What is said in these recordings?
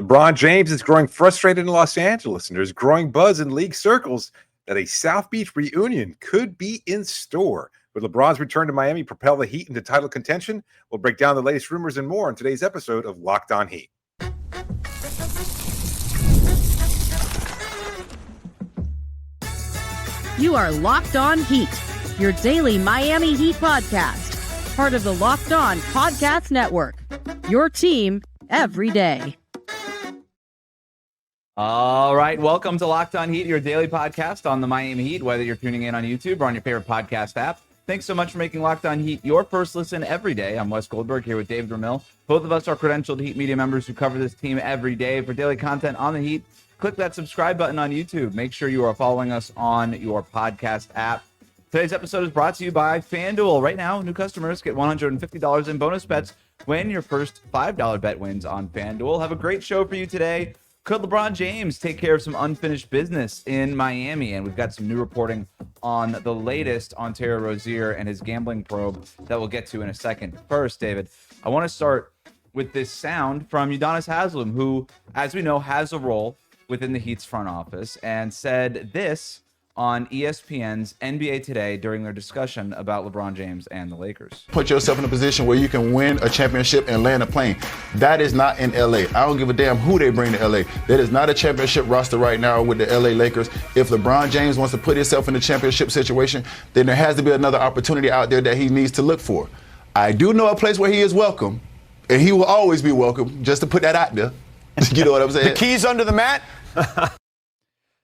LeBron James is growing frustrated in Los Angeles, and there's growing buzz in league circles that a South Beach reunion could be in store. With LeBron's return to Miami propel the Heat into title contention, we'll break down the latest rumors and more in today's episode of Locked On Heat. You are Locked On Heat, your daily Miami Heat podcast, part of the Locked On Podcast Network, your team every day. All right, welcome to Locked On Heat, your daily podcast on the Miami Heat, whether you're tuning in on YouTube or on your favorite podcast app. Thanks so much for making Locked On Heat your first listen every day. I'm Wes Goldberg here with David Ramil. Both of us are credentialed Heat media members who cover this team every day. For daily content on the Heat, click that subscribe button on YouTube. Make sure you are following us on your podcast app. Today's episode is brought to you by FanDuel. Right now, new customers get $150 in bonus bets when your first $5 bet wins on FanDuel. Have a great show for you today. Could LeBron James take care of some unfinished business in Miami? And we've got some new reporting on the latest on Terry Rozier and his gambling probe that we'll get to in a second. First, David, I want to start with this sound from Udonis Haslem, who, as we know, has a role within the Heat's front office, and said this on ESPN's NBA Today during their discussion about LeBron James and the Lakers. Put yourself in a position where you can win a championship and land a plane. That is not in LA. I don't give a damn who they bring to LA. That is not a championship roster right now with the LA Lakers. If LeBron James wants to put himself in a championship situation, then there has to be another opportunity out there that he needs to look for. I do know a place where he is welcome, and he will always be welcome, just to put that out there. You know what I'm saying? The keys under the mat?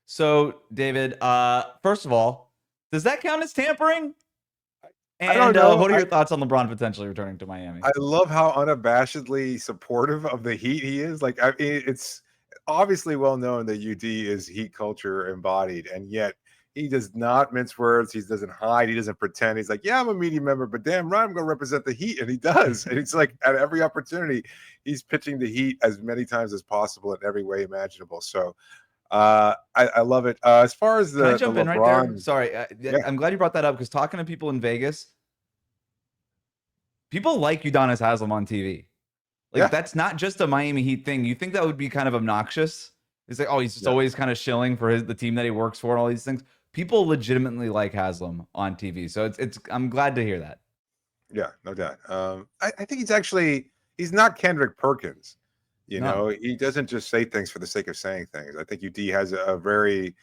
So, David, first of all, does that count as tampering? And I don't know. What are your thoughts on LeBron potentially returning to Miami? I love how unabashedly supportive of the Heat he is. Like, I mean, it's obviously well known that UD is Heat culture embodied, and yet he does not mince words. He doesn't hide. He doesn't pretend. He's like, yeah, I'm a media member, but damn right, I'm going to represent the Heat, and he does. And it's like at every opportunity, he's pitching the Heat as many times as possible in every way imaginable. So I love it. As far as Can I jump the in LeBron, right there? Sorry, yeah. I'm glad you brought that up because talking to people in Vegas, people like Udonis Haslem on TV. Like that's not just a Miami Heat thing. You think that would be kind of obnoxious? It's like, oh, he's just always kind of shilling for the team that he works for and all these things. People legitimately like Haslem on TV, so it's. I'm glad to hear that. Yeah, no doubt. I think he's not Kendrick Perkins. You know, he doesn't just say things for the sake of saying things. I think UD has a very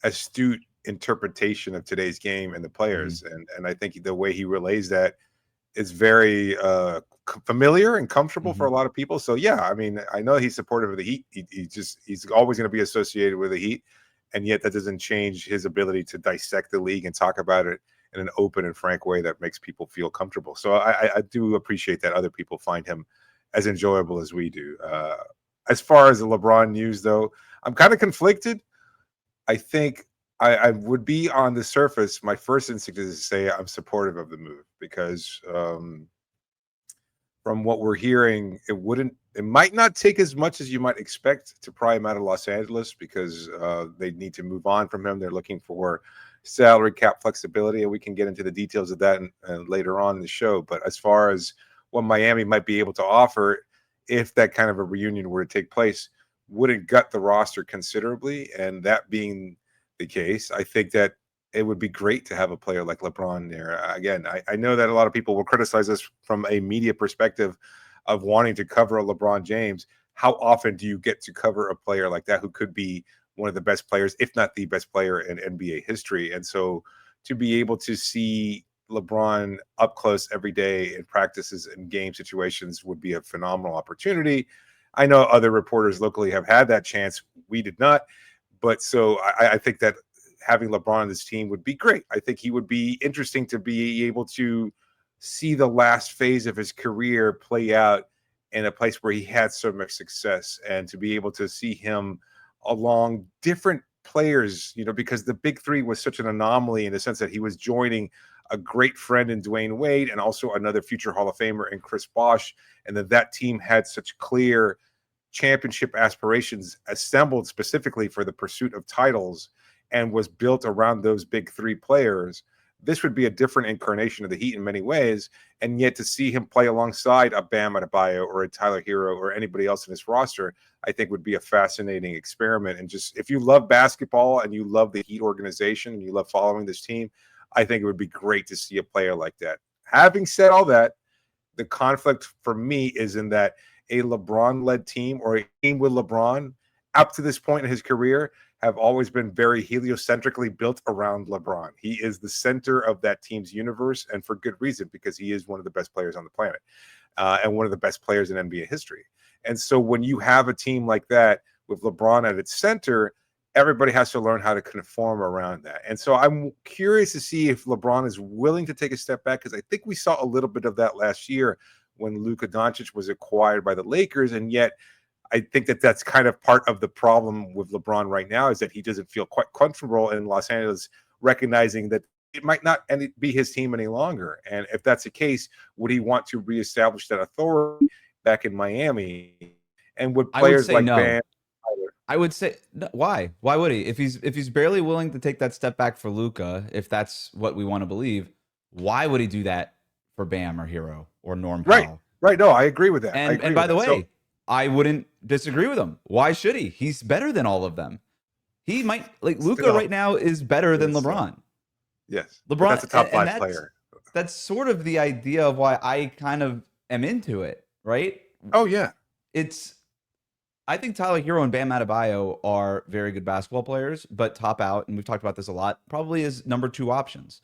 astute interpretation of today's game and the players. And I think the way he relays that is very familiar and comfortable for a lot of people. So, yeah, I mean, I know he's supportive of the Heat. He's always going to be associated with the Heat. And yet that doesn't change his ability to dissect the league and talk about it in an open and frank way that makes people feel comfortable. So I do appreciate that other people find him as enjoyable as we do. As far as the LeBron news, though, I'm kind of conflicted. I think I would be on the surface. My first instinct is to say I'm supportive of the move because from what we're hearing, it might not take as much as you might expect to pry him out of Los Angeles because they need to move on from him. They're looking for salary cap flexibility, and we can get into the details of that later on in the show. But as far as what Miami might be able to offer if that kind of a reunion were to take place, wouldn't gut the roster considerably. And that being the case, I think that it would be great to have a player like LeBron there. Again, I know that a lot of people will criticize us from a media perspective of wanting to cover a LeBron James. How often do you get to cover a player like that who could be one of the best players, if not the best player in NBA history? And so to be able to see LeBron up close every day in practices and game situations would be a phenomenal opportunity. I know other reporters locally have had that chance. We did not. But so I think that having LeBron on this team would be great. I think he would be interesting to be able to see the last phase of his career play out in a place where he had so much success, and to be able to see him along different players, you know, because the big three was such an anomaly in the sense that he was joining a great friend in Dwayne Wade and also another future Hall of Famer in Chris Bosh. And that team had such clear championship aspirations assembled specifically for the pursuit of titles and was built around those big three players this would be a different incarnation of the Heat in many ways. And yet to see him play alongside a Bam Adebayo or a Tyler Herro or anybody else in his roster, I think would be a fascinating experiment. And just if you love basketball and you love the Heat organization and you love following this team, I think it would be great to see a player like that. Having said all that, the conflict for me is in that a LeBron-led team or a team with LeBron up to this point in his career have always been very heliocentrically built around LeBron. He is the center of that team's universe, and for good reason, because he is one of the best players on the planet and one of the best players in NBA history. And so when you have a team like that with LeBron at its center, everybody has to learn how to conform around that. And so I'm curious to see if LeBron is willing to take a step back, because I think we saw a little bit of that last year when Luka Doncic was acquired by the Lakers. And yet I think that that's kind of part of the problem with LeBron right now, is that he doesn't feel quite comfortable in Los Angeles, recognizing that it might not be his team any longer. And if that's the case, would he want to reestablish that authority back in Miami? And would players like Bam... I would say no. Why? Why would he? If he's barely willing to take that step back for Luka, if that's what we want to believe, why would he do that for Bam or Herro or Norm Powell? Right. No, I agree with that. And by the way, I wouldn't disagree with him. Why should he? He's better than all of them. He might, like, Luka right now is better than LeBron. Yes. LeBron, that's a top five player. That's sort of the idea of why I kind of am into it, right? Oh, yeah. I think Tyler Herro and Bam Adebayo are very good basketball players, but top out, and we've talked about this a lot, probably is number 2 options.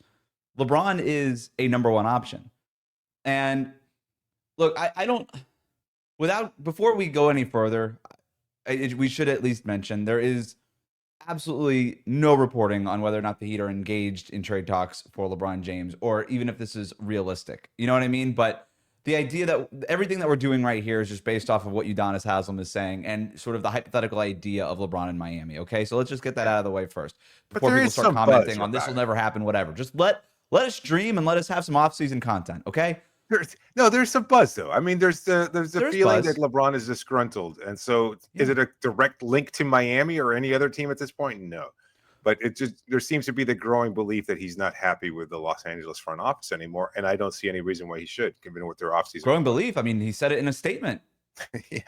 LeBron is a number 1 option. And look, I don't, before we go any further, we should at least mention there is absolutely no reporting on whether or not the Heat are engaged in trade talks for LeBron James, or even if this is realistic. You know what I mean? But the idea that everything that we're doing right here is just based off of what Udonis Haslem is saying and sort of the hypothetical idea of LeBron in Miami. Okay, so let's just get that out of the way first before people start commenting on this will never happen, whatever. Just let us dream and let us have some off-season content. Okay. There's some buzz though. I mean, there's the feeling that LeBron is disgruntled, and so is it a direct link to Miami or any other team at this point? No. But there seems to be the growing belief that he's not happy with the Los Angeles front office anymore, and I don't see any reason why he should, given what their offseason. Growing belief. I mean, he said it in a statement. Yeah.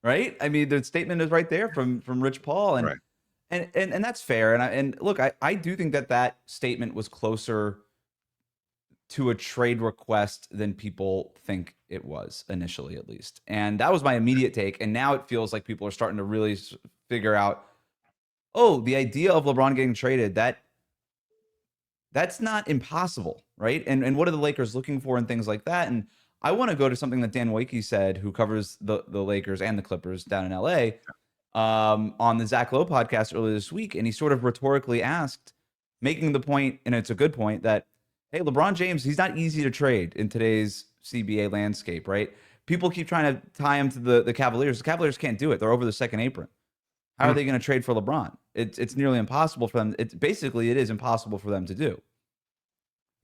Right. I mean, the statement is right there from Rich Paul, and right. and that's fair. And look, I do think that statement was closer to a trade request than people think it was initially, at least. And that was my immediate take. And now it feels like people are starting to really figure out, oh, the idea of LeBron getting traded, that's not impossible, right? And what are the Lakers looking for and things like that? And I want to go to something that Dan Wakey said, who covers the Lakers and the Clippers down in LA, on the Zach Lowe podcast earlier this week. And he sort of rhetorically asked, making the point, and it's a good point, that, hey, LeBron James, he's not easy to trade in today's CBA landscape, right? People keep trying to tie him to the Cavaliers. The Cavaliers can't do it. They're over the second apron. How are they going to trade for LeBron? It's nearly impossible for them. It is impossible for them to do.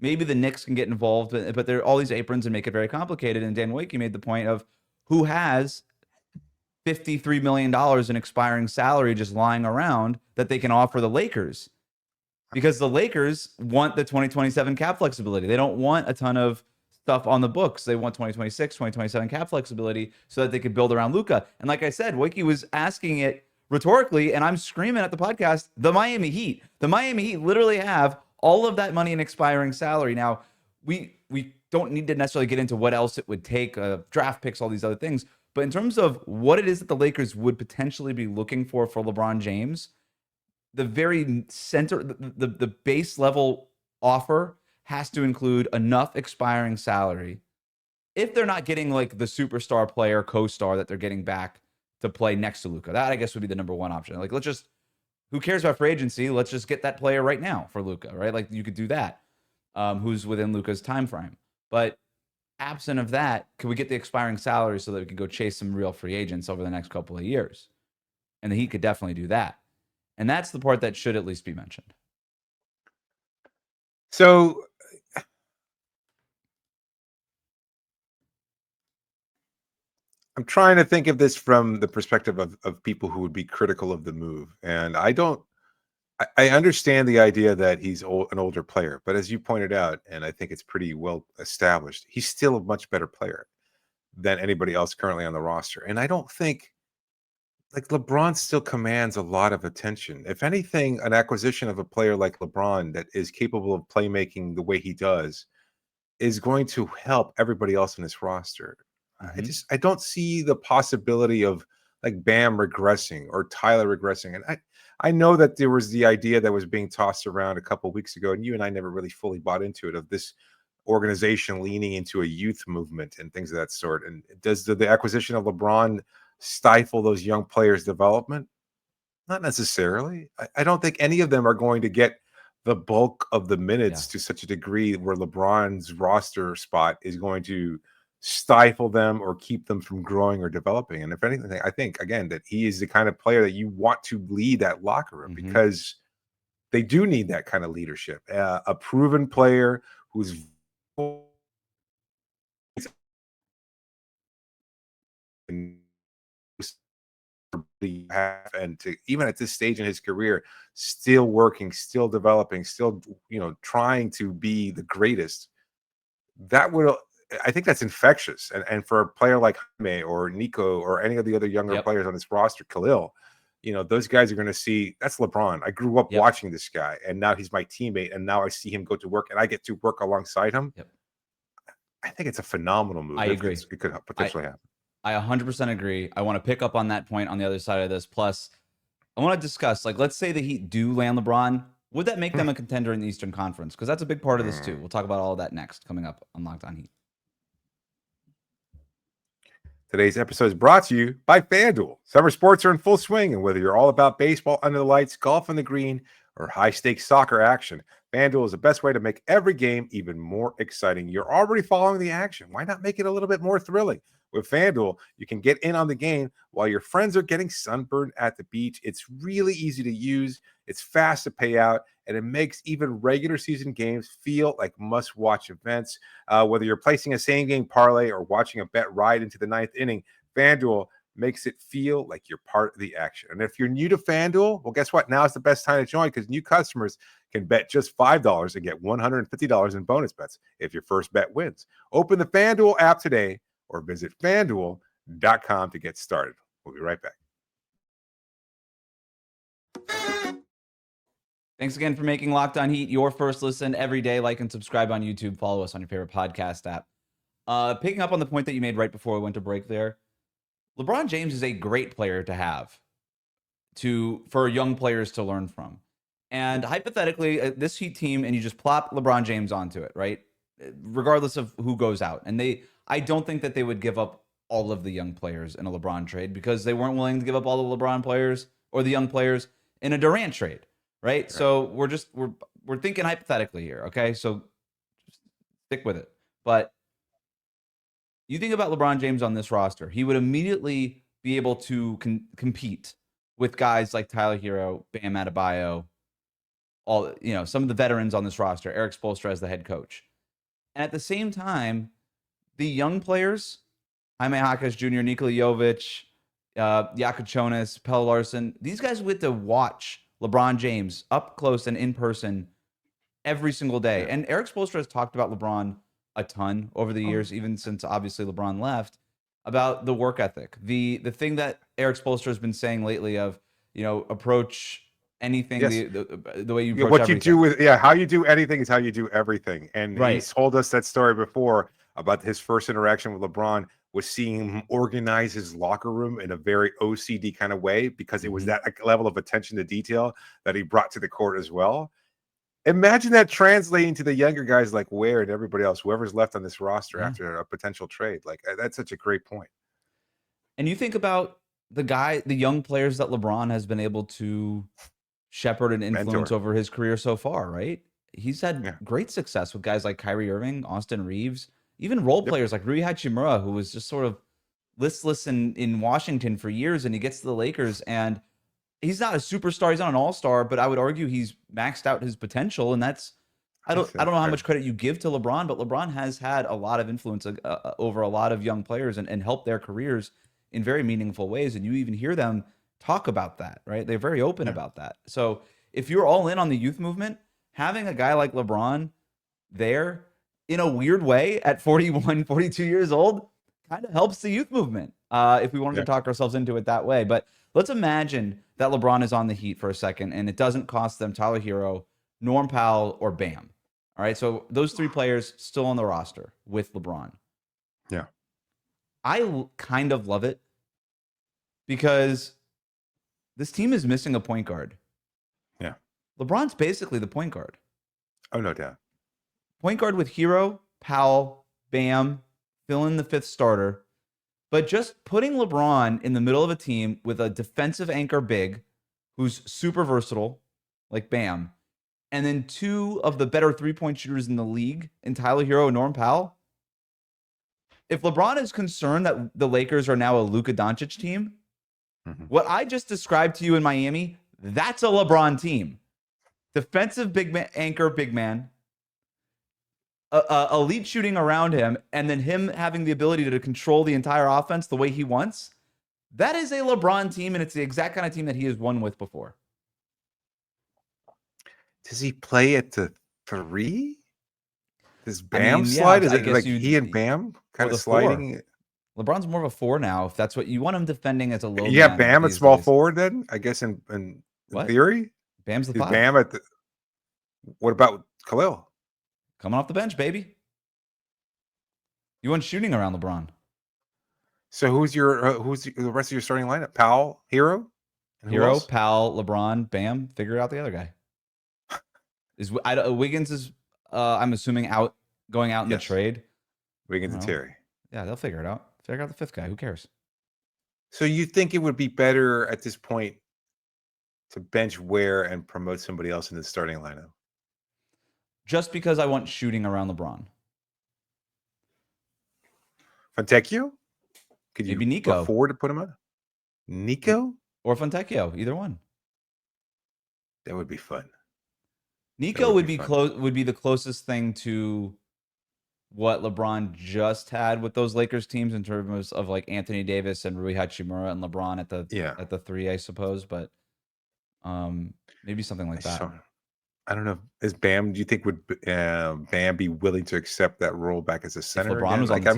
Maybe the Knicks can get involved, but there are all these aprons and make it very complicated. And Dan Wakey made the point of who has $53 million in expiring salary just lying around that they can offer the Lakers. Because the Lakers want the 2027 cap flexibility. They don't want a ton of stuff on the books. They want 2026, 2027 cap flexibility so that they could build around Luka. And like I said, Wakey was asking it rhetorically, and I'm screaming at the podcast, the Miami Heat. The Miami Heat literally have all of that money in expiring salary. Now, we don't need to necessarily get into what else it would take, draft picks, all these other things. But in terms of what it is that the Lakers would potentially be looking for LeBron James, the very center, the base level offer has to include enough expiring salary. If they're not getting like the superstar player, co-star that they're getting back to play next to Luka, that I guess would be the number 1 option. Like, who cares about free agency? Let's just get that player right now for Luka, right? Like, you could do that. Who's within Luka's time frame. But absent of that, could we get the expiring salary so that we could go chase some real free agents over the next couple of years? And the Heat could definitely do that. And that's the part that should at least be mentioned. So I'm trying to think of this from the perspective of people who would be critical of the move. And I I understand the idea that he's an older player, but as you pointed out, and I think it's pretty well established, he's still a much better player than anybody else currently on the roster. And I don't think like LeBron still commands a lot of attention. If anything, an acquisition of a player like LeBron that is capable of playmaking the way he does is going to help everybody else in this roster. I don't see the possibility of like Bam regressing or Tyler regressing. And I know that there was the idea that was being tossed around a couple of weeks ago, and you and I never really fully bought into it, of this organization leaning into a youth movement and things of that sort. And does the acquisition of LeBron stifle those young players' development? Not necessarily. I don't think any of them are going to get the bulk of the minutes to such a degree where LeBron's roster spot is going to stifle them or keep them from growing or developing. And if anything, I think again that he is the kind of player that you want to lead that locker room, because they do need that kind of leadership. A proven player who's and to even at this stage in his career, still working, still developing, still trying to be the greatest. That would, I think that's infectious. And for a player like Jaime or Nico or any of the other younger players on this roster, Khalil, those guys are going to see that's LeBron. I grew up watching this guy, and now he's my teammate, and now I see him go to work, and I get to work alongside him. I think it's a phenomenal move. I agree. It could potentially happen. I 100% agree. I want to pick up on that point on the other side of this. Plus, I want to discuss, like, let's say the Heat do land LeBron. Would that make them a contender in the Eastern Conference? Because that's a big part of this, too. We'll talk about all of that next, coming up on Locked On Heat. Today's episode is brought to you by FanDuel. Summer sports are in full swing, and whether you're all about baseball under the lights, golf on the green, or high-stakes soccer action, FanDuel is the best way to make every game even more exciting. You're already following the action. Why not make it a little bit more thrilling? With FanDuel, you can get in on the game while your friends are getting sunburned at the beach. It's really easy to use, it's fast to pay out, and it makes even regular season games feel like must-watch events. Whether you're placing a same-game parlay or watching a bet ride into the ninth inning, FanDuel makes it feel like you're part of the action. And if you're new to FanDuel, well, guess what? Now is the best time to join, because new customers can bet just $5 and get $150 in bonus bets if your first bet wins. Open the FanDuel app today or visit FanDuel.com to get started. We'll be right back. Thanks again for making Locked On Heat your first listen every day. Like and subscribe on YouTube. Follow us on your favorite podcast app. Picking up on the point that you made right before we went to break there, LeBron James is a great player to have for young players to learn from. And hypothetically, this Heat team, and you just plop LeBron James onto it, right? Regardless of who goes out. And I don't think that they would give up all of the young players in a LeBron trade, because they weren't willing to give up all the LeBron players or the young players in a Durant trade, right? So we're thinking hypothetically here, okay? So just stick with it. But you think about LeBron James on this roster, he would immediately be able to compete with guys like Tyler Herro, Bam Adebayo, some of the veterans on this roster, Eric Spoelstra as the head coach. And at the same time, the young players, Jaime Jaquez Jr., Nikola Jovic, Jakob Jonas, Pelle Larsson, these guys would to watch LeBron James up close and in person every single day. And Eric Spoelstra has talked about LeBron a ton over the years, even since obviously LeBron left, about the work ethic. The thing that Eric Spoelstra has been saying lately of, approach anything the way you approach everything. How you do anything is how you do everything. And he's told us that story before about his first interaction with LeBron was seeing him organize his locker room in a very OCD kind of way, because it was that level of attention to detail that he brought to the court as well. Imagine that translating to the younger guys like Ware and everybody else, whoever's left on this roster after a potential trade. Like, that's such a great point. And you think about the young players that LeBron has been able to shepherd and influence over his career so far, right? He's had great success with guys like Kyrie Irving, Austin Reeves, even role players like Rui Hachimura, who was just sort of listless in Washington for years, and he gets to the Lakers, and he's not a superstar, he's not an all-star, but I would argue he's maxed out his potential, and that's I don't know how much credit you give to LeBron, but LeBron has had a lot of influence over a lot of young players and helped their careers in very meaningful ways, and you even hear them talk about that, right? They're very open about that. So if you're all in on the youth movement, having a guy like LeBron there in a weird way at 41, 42 years old kind of helps the youth movement. If we wanted to talk ourselves into it that way. But let's imagine that LeBron is on the Heat for a second and it doesn't cost them Tyler Herro, Norm Powell, or Bam. All right. So those three players still on the roster with LeBron. Yeah. I kind of love it because this team is missing a point guard. Yeah. LeBron's basically the point guard. Oh, no doubt. Point guard with Herro, Powell, Bam, fill in the fifth starter. But just putting LeBron in the middle of a team with a defensive anchor big who's super versatile, like Bam, and then two of the better three-point shooters in the league in Tyler Herro and Norm Powell. If LeBron is concerned that the Lakers are now a Luka Doncic team, what I just described to you in Miami, that's a LeBron team. Defensive big man, anchor big man, elite shooting around him, and then him having the ability to control the entire offense the way he wants. That is a LeBron team, and it's the exact kind of team that he has won with before. Does he play at the 3? Does Bam slide? Is it like he and Bam kind of sliding? LeBron's more of a 4 now. If that's what you want him defending as a low. Yeah, Bam at small forward then, I guess in theory. Bam's the 5. Bam at the. What about Khalil? Coming off the bench, baby. You want shooting around LeBron. So who's the rest of your starting lineup? Powell, Herro, Herro, Powell, LeBron, Bam. Figure out the other guy. Wiggins is I'm assuming going out in the trade. Wiggins and Terry. Yeah, they'll figure it out. Figure out the fifth guy. Who cares? So you think it would be better at this point to bench Ware and promote somebody else in the starting lineup? Just because I want shooting around LeBron. Fontecchio? Could you maybe Nico afford to put him on? Nico or Fontecchio, either one. That would be fun. Nico would be the closest thing to what LeBron just had with those Lakers teams in terms of like Anthony Davis and Rui Hachimura and LeBron at the 3, I suppose, but maybe something like that. I don't know. Is Bam? Do you think would Bam be willing to accept that role back as a center? If LeBron was on the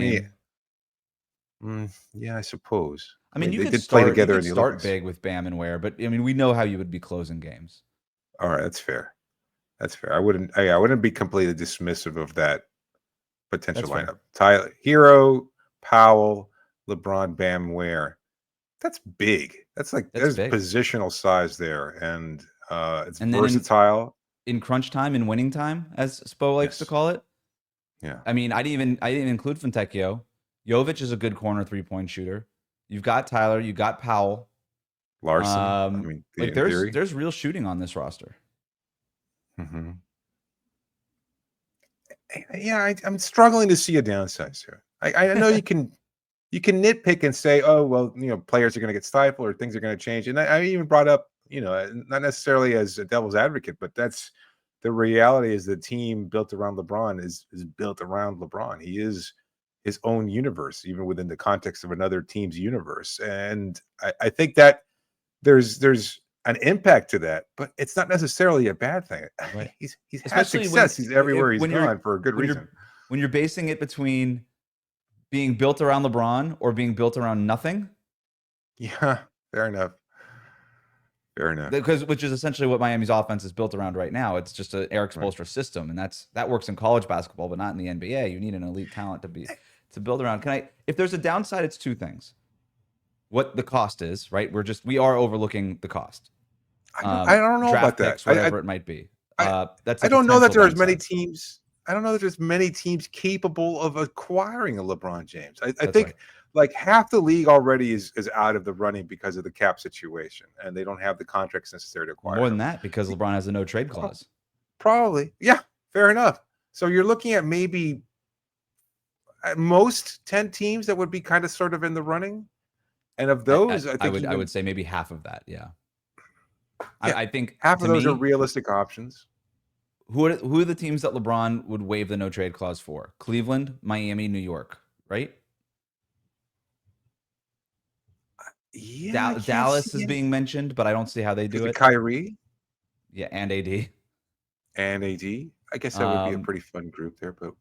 team. Yeah, I suppose. I mean, you they could play together in the start Olympics. big with Bam and Ware, but I mean, we know how you would be closing games. All right, that's fair. That's fair. I wouldn't be completely dismissive of that potential lineup. Tyler, Herro, Powell, LeBron, Bam, Ware. That's big. There's big positional size there, and it's versatile. In crunch time, in winning time, as Spo likes to call it. Yeah. I mean, I didn't even include Fontecchio. Jovic is a good corner 3-point shooter. You've got Tyler. You got Powell. Larson. There's real shooting on this roster. Mm-hmm. Yeah, I'm struggling to see a downside to it. I know you can nitpick and say, oh well, players are going to get stifled or things are going to change. And I even brought up, not necessarily as a devil's advocate, but that's the reality. Is the team built around LeBron is built around LeBron. He is his own universe, even within the context of another team's universe. And I think that there's an impact to that, but it's not necessarily a bad thing. Right. He's had success. He's everywhere he's gone for a good reason. When you're basing it between being built around LeBron or being built around nothing. Yeah, fair enough. Fair enough. Which is essentially what Miami's offense is built around right now. It's just an Eric Spoelstra system, and that works in college basketball, but not in the NBA. You need an elite talent to build around. If there's a downside, it's two things. What the cost is, right? We are overlooking the cost. I don't know about that. Whatever it might be. I don't know that there's many teams. I don't know that there's many teams capable of acquiring a LeBron James. I think like half the league already is out of the running because of the cap situation, and they don't have the contracts necessary to acquire. More than that, because LeBron has a no trade clause. Probably, yeah, fair enough. So you're looking at maybe at most 10 teams that would be kind of sort of in the running, and of those, I would say maybe half of that. Yeah. I think half of those are realistic options. Who are the teams that LeBron would waive the no trade clause for? Cleveland, Miami, New York, right? Yeah, Dallas is being mentioned, but I don't see how they do it. Kyrie? Yeah, and AD. and AD. I guess that would be a pretty fun group there. But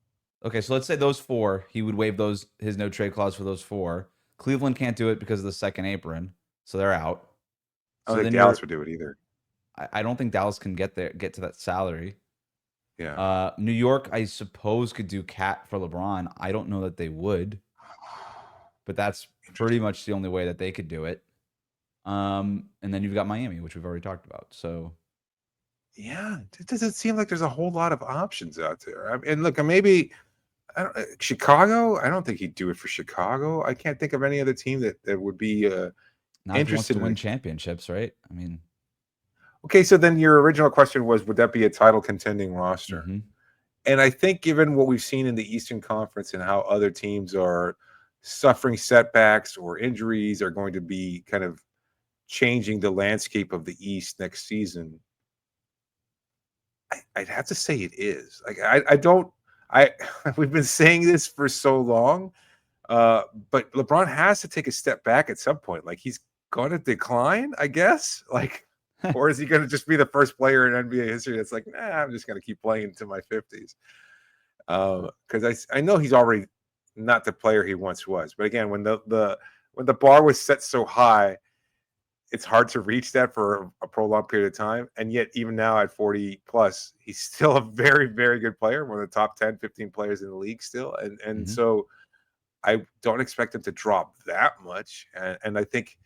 okay, so let's say those 4. He would waive his no trade clause for those 4. Cleveland can't do it because of the second apron, so they're out. I So don't think then Dallas would do it either. I don't think Dallas can get to that salary. Yeah. New York, I suppose, could do Cat for LeBron. I don't know that they would, but that's pretty much the only way that they could do it. And then you've got Miami, which we've already talked about. So, yeah, it doesn't seem like there's a whole lot of options out there. And look, maybe Chicago. I don't think he'd do it for Chicago. I can't think of any other team that would be not if he wants to win championships, right? I mean, okay. So then your original question was, would that be a title contending roster? Mm-hmm. And I think given what we've seen in the Eastern Conference and how other teams are suffering setbacks or injuries are going to be kind of changing the landscape of the East next season, I'd have to say it is. Like we've been saying this for so long, but LeBron has to take a step back at some point. Like he's going to decline, I guess. Like, or is he going to just be the first player in NBA history that's like, nah, I'm just going to keep playing into my 50s? Because I know he's already not the player he once was. But again, when the bar was set so high, it's hard to reach that for a prolonged period of time. And yet, even now at 40 plus, he's still a very, very good player, one of the top 10, 15 players in the league still. And so I don't expect him to drop that much. And I think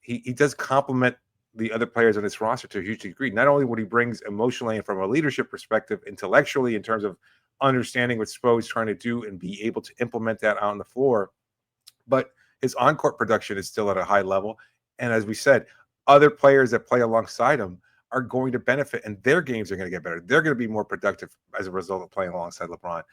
he does complement the other players on this roster to a huge degree. Not only what he brings emotionally and from a leadership perspective, intellectually, in terms of understanding what Spo is trying to do and be able to implement that out on the floor, but his on-court production is still at a high level. And as we said, other players that play alongside him are going to benefit, and their games are going to get better. They're going to be more productive as a result of playing alongside LeBron.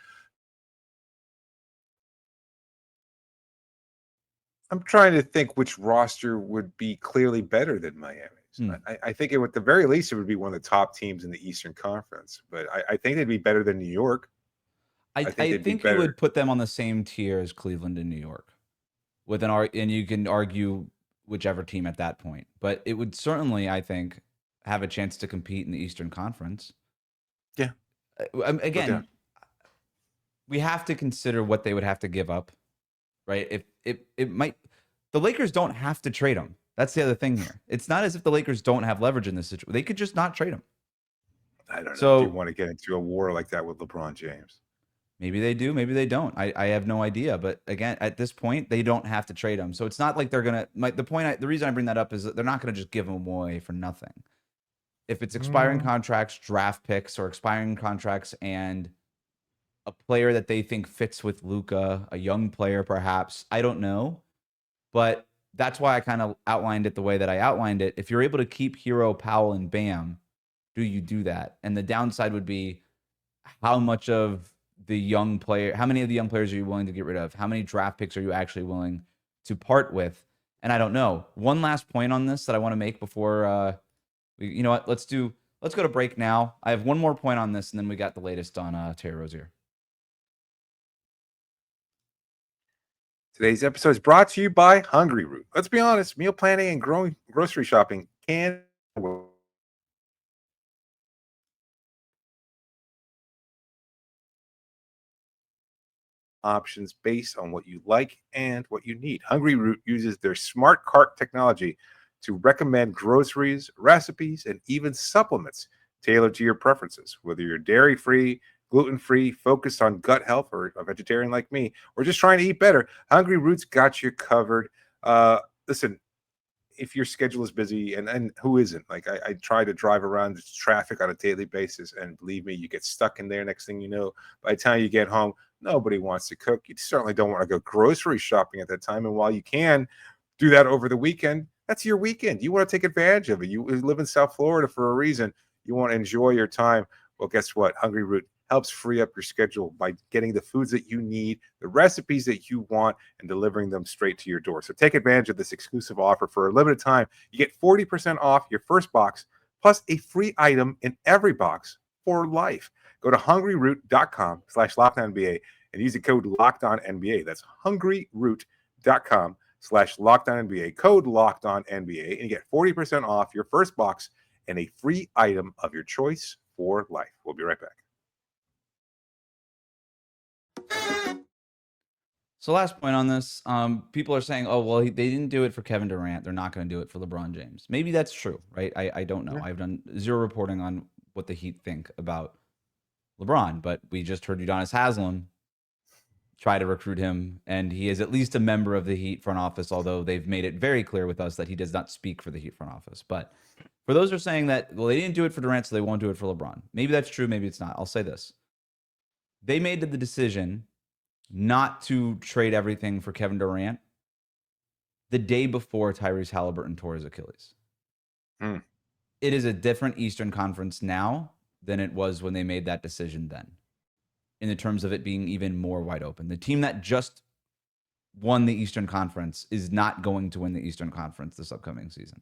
I'm trying to think which roster would be clearly better than Miami's. I think at the very least, it would be one of the top teams in the Eastern Conference. But I think they'd be better than New York. I think you would put them on the same tier as Cleveland and New York. And you can argue whichever team at that point. But it would certainly, I think, have a chance to compete in the Eastern Conference. Yeah. Again, we have to consider what they would have to give up, right? If it might, the Lakers don't have to trade him. That's the other thing here. It's not as if the Lakers don't have leverage in this situation. They could just not trade him. I don't know if you want to get into a war like that with LeBron James. Maybe they do. Maybe they don't. I have no idea. But again, at this point, they don't have to trade him. So it's not like they're going to – the reason I bring that up is that they're not going to just give him away for nothing. If it's expiring contracts, draft picks, or expiring contracts and a player that they think fits with Luka, a young player perhaps, I don't know. But that's why I kind of outlined it the way that I outlined it. If you're able to keep Herro, Powell, and Bam, do you do that? And the downside would be how many of the young players are you willing to get rid of? How many draft picks are you actually willing to part with? And I don't know. One last point on this that I want to make before you know what? Let's go to break now. I have one more point on this, and then we got the latest on Terry Rozier. Today's episode is brought to you by Hungry Root. Let's be honest, meal planning and grocery shopping can options based on what you like and what you need. Hungry Root uses their smart cart technology to recommend groceries, recipes, and even supplements tailored to your preferences. Whether you're dairy-free, gluten-free, focused on gut health, or a vegetarian like me, or just trying to eat better, Hungry Root's got you covered. Listen, if your schedule is busy, and who isn't? Like I try to drive around traffic on a daily basis, and believe me, you get stuck in there. Next thing you know, by the time you get home, nobody wants to cook. You certainly don't want to go grocery shopping at that time. And while you can do that over the weekend, that's your weekend. You want to take advantage of it. You live in South Florida for a reason. You want to enjoy your time. Well, guess what? Hungry Root helps free up your schedule by getting the foods that you need, the recipes that you want, and delivering them straight to your door. So take advantage of this exclusive offer for a limited time. You get 40% off your first box, plus a free item in every box for life. Go to hungryroot.com/LockedOnNBA and use the code LockedOnNBA. That's hungryroot.com/LockedOnNBA, code LockedOnNBA, and you get 40% off your first box and a free item of your choice for life. We'll be right back. So last point on this, people are saying, oh, well, they didn't do it for Kevin Durant. They're not going to do it for LeBron James. Maybe that's true, right? I don't know. I've done zero reporting on what the Heat think about LeBron, but we just heard Udonis Haslem try to recruit him, and he is at least a member of the Heat front office, although they've made it very clear with us that he does not speak for the Heat front office. But for those who are saying that, well, they didn't do it for Durant, so they won't do it for LeBron. Maybe that's true, maybe it's not. I'll say this. They made the decision not to trade everything for Kevin Durant the day before Tyrese Halliburton tore his Achilles. It is a different Eastern Conference now than it was when they made that decision then, in the terms of it being even more wide open. The team that just won the Eastern Conference is not going to win the Eastern Conference this upcoming season.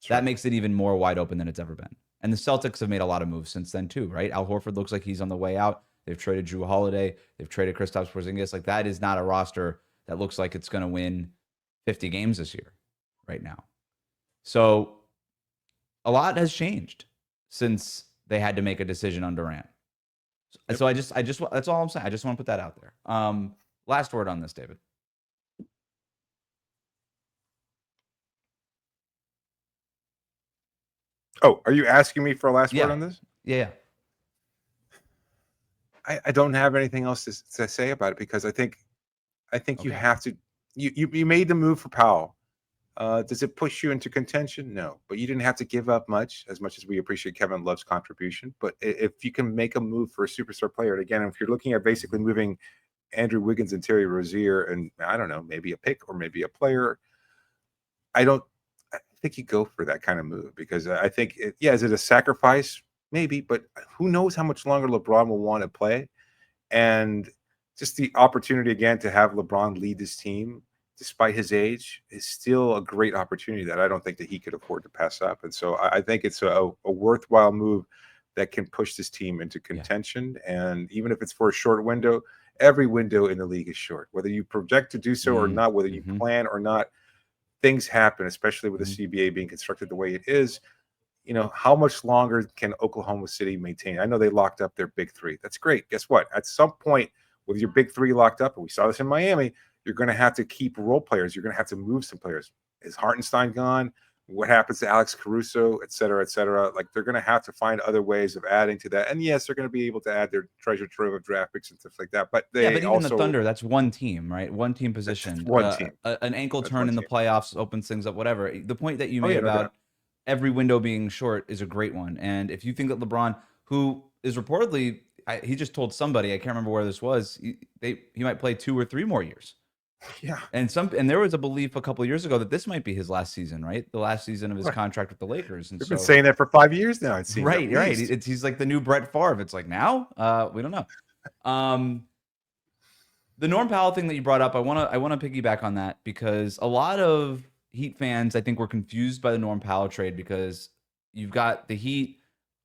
Sure. That makes it even more wide open than it's ever been. And the Celtics have made a lot of moves since then too, right? Al Horford looks like he's on the way out. They've traded Drew Holiday. They've traded Kristaps Porzingis. Like, that is not a roster that looks like it's going to win 50 games this year right now. So a lot has changed since they had to make a decision on Durant. Yep. So I just that's all I'm saying. I just want to put that out there. Last word on this, David. Oh, are you asking me for a last word on this? Yeah. I don't have anything else to say about it, because I think okay. You have to. You made the move for Powell. Does it push you into contention? No, but you didn't have to give up much as we appreciate Kevin Love's contribution. But if you can make a move for a superstar player, and again, if you're looking at basically moving Andrew Wiggins and Terry Rozier, and I don't know, maybe a pick or maybe a player, I think you go for that kind of move, because I think, is it a sacrifice? Maybe, but who knows how much longer LeBron will want to play. And just the opportunity again to have LeBron lead this team despite his age is still a great opportunity that I don't think that he could afford to pass up. And so I think it's a worthwhile move that can push this team into contention. Yeah. And even if it's for a short window, every window in the league is short, whether you project to do so or not, whether you plan or not, things happen, especially with the CBA being constructed the way it is. You know, how much longer can Oklahoma City maintain? I know they locked up their big three. That's great. Guess what? At some point, with your big three locked up, and we saw this in Miami, you're going to have to keep role players. You're going to have to move some players. Is Hartenstein gone? What happens to Alex Caruso, et cetera, et cetera? Like, they're going to have to find other ways of adding to that. And yes, they're going to be able to add their treasure trove of draft picks and stuff like that. But even also, the Thunder, that's one team, right? One team position. One team. An ankle turn in the playoffs opens things up, whatever. The point that you made about every window being short is a great one. And if you think that LeBron, who is reportedly, he just told somebody, I can't remember where this was, he might play 2 or 3 more years. Yeah. And there was a belief a couple of years ago that this might be his last season, right? The last season of his contract with the Lakers. And We've been saying that for 5 years now, it seems. Right. He's like the new Brett Favre. It's like, now? We don't know. The Norm Powell thing that you brought up, I want to piggyback on that, because a lot of Heat fans, I think, were confused by the Norm Powell trade, because you've got the Heat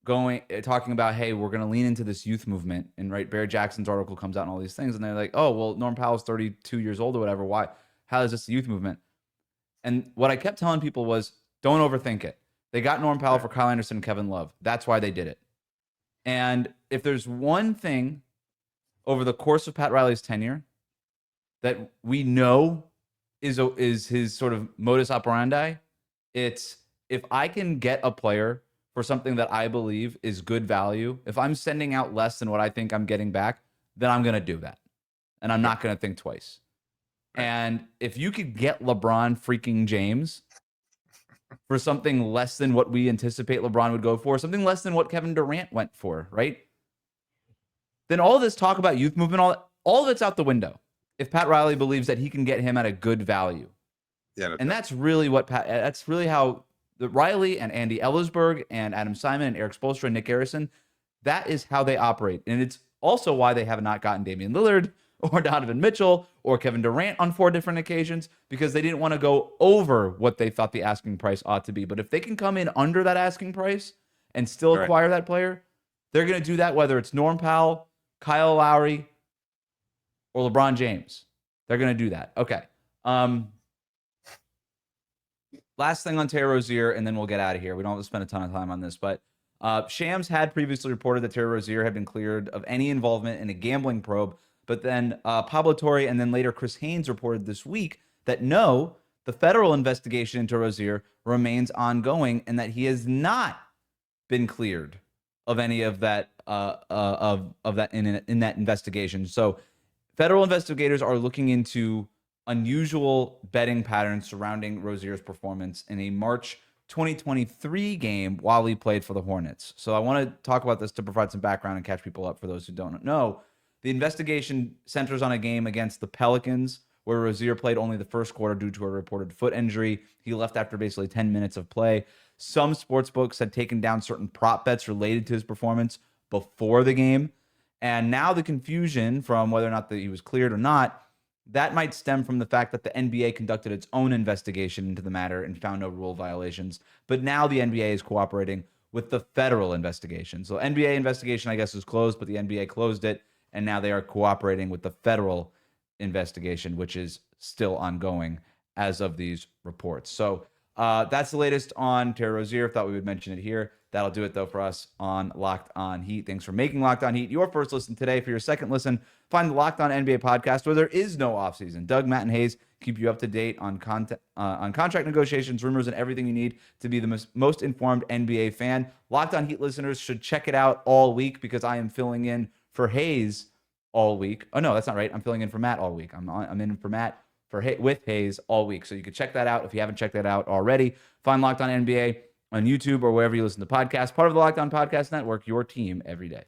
talking about, hey, we're going to lean into this youth movement, and right, Barrett Jackson's article comes out and all these things, and they're like, oh, well, Norm Powell's 32 years old or whatever. Why? How is this a youth movement? And what I kept telling people was, don't overthink it. They got Norm Powell for Kyle Anderson and Kevin Love. That's why they did it. And if there's one thing over the course of Pat Riley's tenure that we know is his sort of modus operandi, it's, if I can get a player for something that I believe is good value, if I'm sending out less than what I think I'm getting back, then I'm going to do that. And I'm not going to think twice. And if you could get LeBron freaking James for something less than what we anticipate LeBron would go for, something less than what Kevin Durant went for, right? Then all this talk about youth movement, all of it's out the window if Pat Riley believes that he can get him at a good value. Yeah, and that's really that's really how the Riley and Andy Ellisberg and Adam Simon and Eric Spoelstra and Nick Garrison, that is how they operate. And it's also why they have not gotten Damian Lillard or Donovan Mitchell or Kevin Durant on 4 different occasions, because they didn't want to go over what they thought the asking price ought to be. But if they can come in under that asking price and still acquire that player, they're going to do that, whether it's Norm Powell, Kyle Lowry, or LeBron James. They're going to do that. Okay. Last thing on Terry Rozier, and then we'll get out of here. We don't have to spend a ton of time on this, but Shams had previously reported that Terry Rozier had been cleared of any involvement in a gambling probe, but then Pablo Torre and then later Chris Haynes reported this week that no, the federal investigation into Rozier remains ongoing and that he has not been cleared of any of that of that in that investigation. So federal investigators are looking into unusual betting patterns surrounding Rozier's performance in a March 2023 game while he played for the Hornets. So I want to talk about this to provide some background and catch people up for those who don't know. The investigation centers on a game against the Pelicans where Rozier played only the first quarter due to a reported foot injury. He left after basically 10 minutes of play. Some sportsbooks had taken down certain prop bets related to his performance before the game. And now the confusion from whether or not that he was cleared or not, that might stem from the fact that the NBA conducted its own investigation into the matter and found no rule violations. But now the NBA is cooperating with the federal investigation. So NBA investigation, I guess, is closed, but the NBA closed it. And now they are cooperating with the federal investigation, which is still ongoing as of these reports. So that's the latest on Terry Rozier. Thought we would mention it here. That'll do it, though, for us on Locked On Heat. Thanks for making Locked On Heat your first listen today. For your second listen, find the Locked On NBA podcast where there is no offseason. Doug, Matt, and Hayes keep you up to date on contract negotiations, rumors, and everything you need to be the most informed NBA fan. Locked On Heat listeners should check it out all week because I am filling in for Hayes all week. Oh, no, that's not right. I'm filling in for Matt all week. I'm in for Matt with Hayes all week. So you can check that out if you haven't checked that out already. Find Locked On NBA on YouTube or wherever you listen to podcasts. Part of the Locked On Podcast Network, your team every day.